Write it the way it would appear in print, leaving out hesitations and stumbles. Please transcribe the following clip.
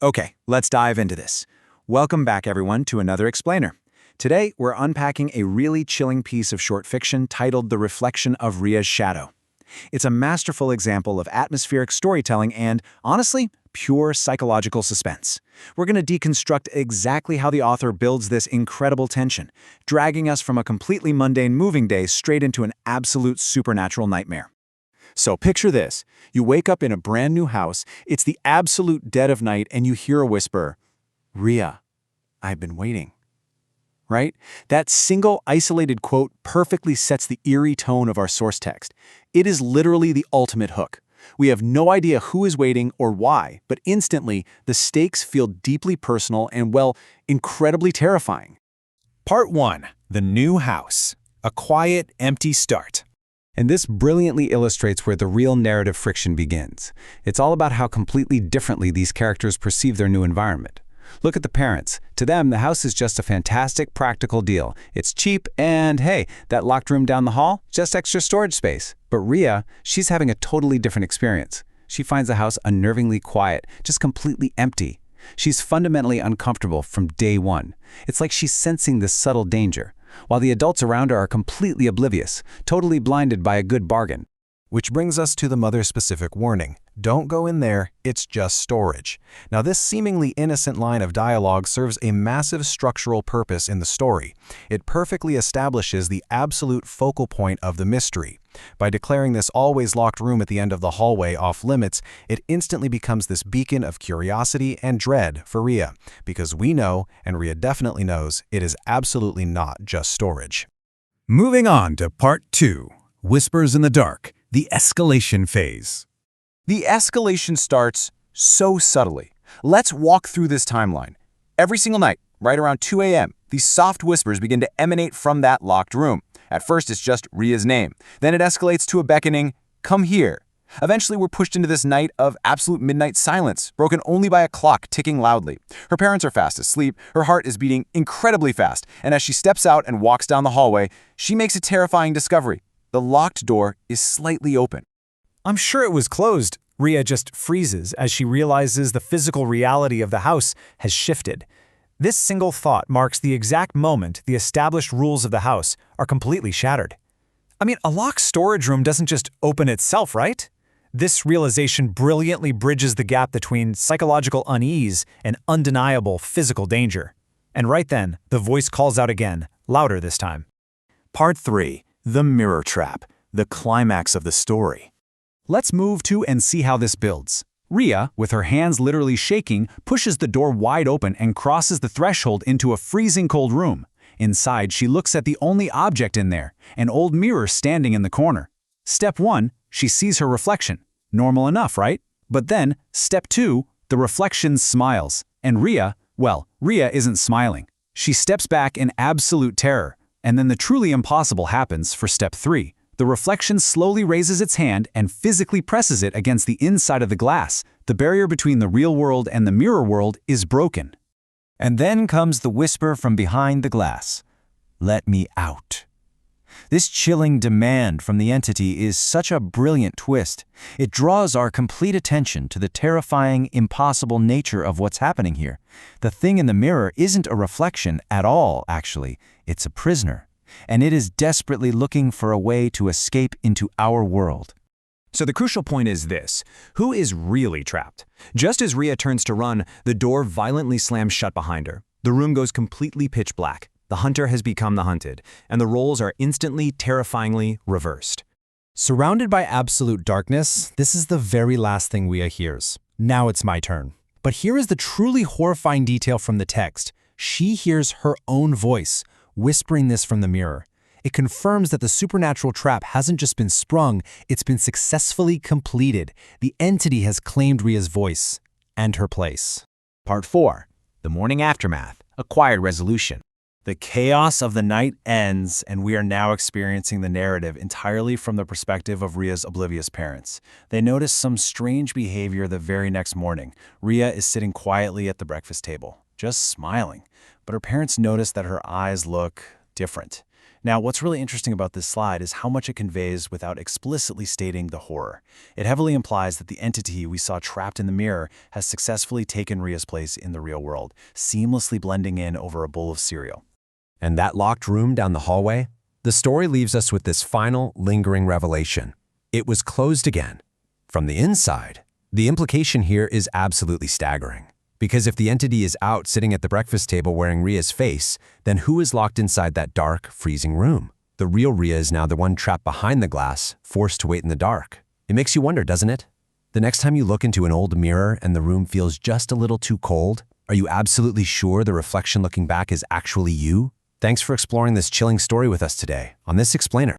Okay, let's dive into this. Welcome back, everyone, to another explainer. Today, we're unpacking a really chilling piece of short fiction titled The Reflection of Ria's Shadow. It's a masterful example of atmospheric storytelling and, honestly, pure psychological suspense. We're going to deconstruct exactly how the author builds this incredible tension, dragging us from a completely mundane moving day straight into an absolute supernatural nightmare. So picture this. You wake up in a brand new house, it's the absolute dead of night, and you hear a whisper, "Ria, I've been waiting." Right? That single isolated quote perfectly sets the eerie tone of our source text. It is literally the ultimate hook. We have no idea who is waiting or why, but instantly, the stakes feel deeply personal and, well, incredibly terrifying. Part 1. The New House. A quiet, empty start. And this brilliantly illustrates where the real narrative friction begins. It's all about how completely differently these characters perceive their new environment. Look at the parents. To them, the house is just a fantastic, practical deal. It's cheap, and hey, that locked room down the hall? Just extra storage space. But Ria, she's having a totally different experience. She finds the house unnervingly quiet, just completely empty. She's fundamentally uncomfortable from day one. It's like she's sensing this subtle danger, while the adults around her are completely oblivious, totally blinded by a good bargain. Which brings us to the mother-specific warning. Don't go in there, it's just storage. Now, this seemingly innocent line of dialogue serves a massive structural purpose in the story. It perfectly establishes the absolute focal point of the mystery. By declaring this always locked room at the end of the hallway off limits, it instantly becomes this beacon of curiosity and dread for Ria, because we know, and Ria definitely knows, it is absolutely not just storage. Moving on to Part 2, Whispers in the Dark, the escalation phase. The escalation starts so subtly. Let's walk through this timeline. Every single night, right around 2 a.m., these soft whispers begin to emanate from that locked room. At first, it's just Ria's name. Then it escalates to a beckoning, "Come here." Eventually, we're pushed into this night of absolute midnight silence, broken only by a clock ticking loudly. Her parents are fast asleep, her heart is beating incredibly fast, and as she steps out and walks down the hallway, she makes a terrifying discovery. The locked door is slightly open. I'm sure it was closed. Ria just freezes as she realizes the physical reality of the house has shifted. This single thought marks the exact moment the established rules of the house are completely shattered. I mean, a locked storage room doesn't just open itself, right? This realization brilliantly bridges the gap between psychological unease and undeniable physical danger. And right then, the voice calls out again, louder this time. Part 3. The Mirror Trap, the climax of the story. Let's move to and see how this builds. Ria, with her hands literally shaking, pushes the door wide open and crosses the threshold into a freezing cold room. Inside, she looks at the only object in there, an old mirror standing in the corner. Step 1, she sees her reflection. Normal enough, right? But then, Step 2, the reflection smiles. And Ria isn't smiling. She steps back in absolute terror. And then the truly impossible happens for Step 3. The reflection slowly raises its hand and physically presses it against the inside of the glass. The barrier between the real world and the mirror world is broken. And then comes the whisper from behind the glass. "Let me out." This chilling demand from the entity is such a brilliant twist. It draws our complete attention to the terrifying, impossible nature of what's happening here. The thing in the mirror isn't a reflection at all, actually. It's a prisoner. And it is desperately looking for a way to escape into our world. So the crucial point is this: who is really trapped? Just as Ria turns to run, the door violently slams shut behind her. The room goes completely pitch black. The hunter has become the hunted, and the roles are instantly, terrifyingly reversed. Surrounded by absolute darkness, this is the very last thing Ria hears. Now it's my turn. But here is the truly horrifying detail from the text. She hears her own voice, whispering this from the mirror. It confirms that the supernatural trap hasn't just been sprung, it's been successfully completed. The entity has claimed Ria's voice and her place. Part 4. The Morning Aftermath, a Quiet Resolution. The chaos of the night ends, and we are now experiencing the narrative entirely from the perspective of Ria's oblivious parents. They notice some strange behavior the very next morning. Ria is sitting quietly at the breakfast table, just smiling. But her parents notice that her eyes look different. Now, what's really interesting about this slide is how much it conveys without explicitly stating the horror. It heavily implies that the entity we saw trapped in the mirror has successfully taken Ria's place in the real world, seamlessly blending in over a bowl of cereal. And that locked room down the hallway? The story leaves us with this final, lingering revelation. It was closed again. From the inside, the implication here is absolutely staggering. Because if the entity is out sitting at the breakfast table wearing Ria's face, then who is locked inside that dark, freezing room? The real Ria is now the one trapped behind the glass, forced to wait in the dark. It makes you wonder, doesn't it? The next time you look into an old mirror and the room feels just a little too cold, are you absolutely sure the reflection looking back is actually you? Thanks for exploring this chilling story with us today on This Explainer.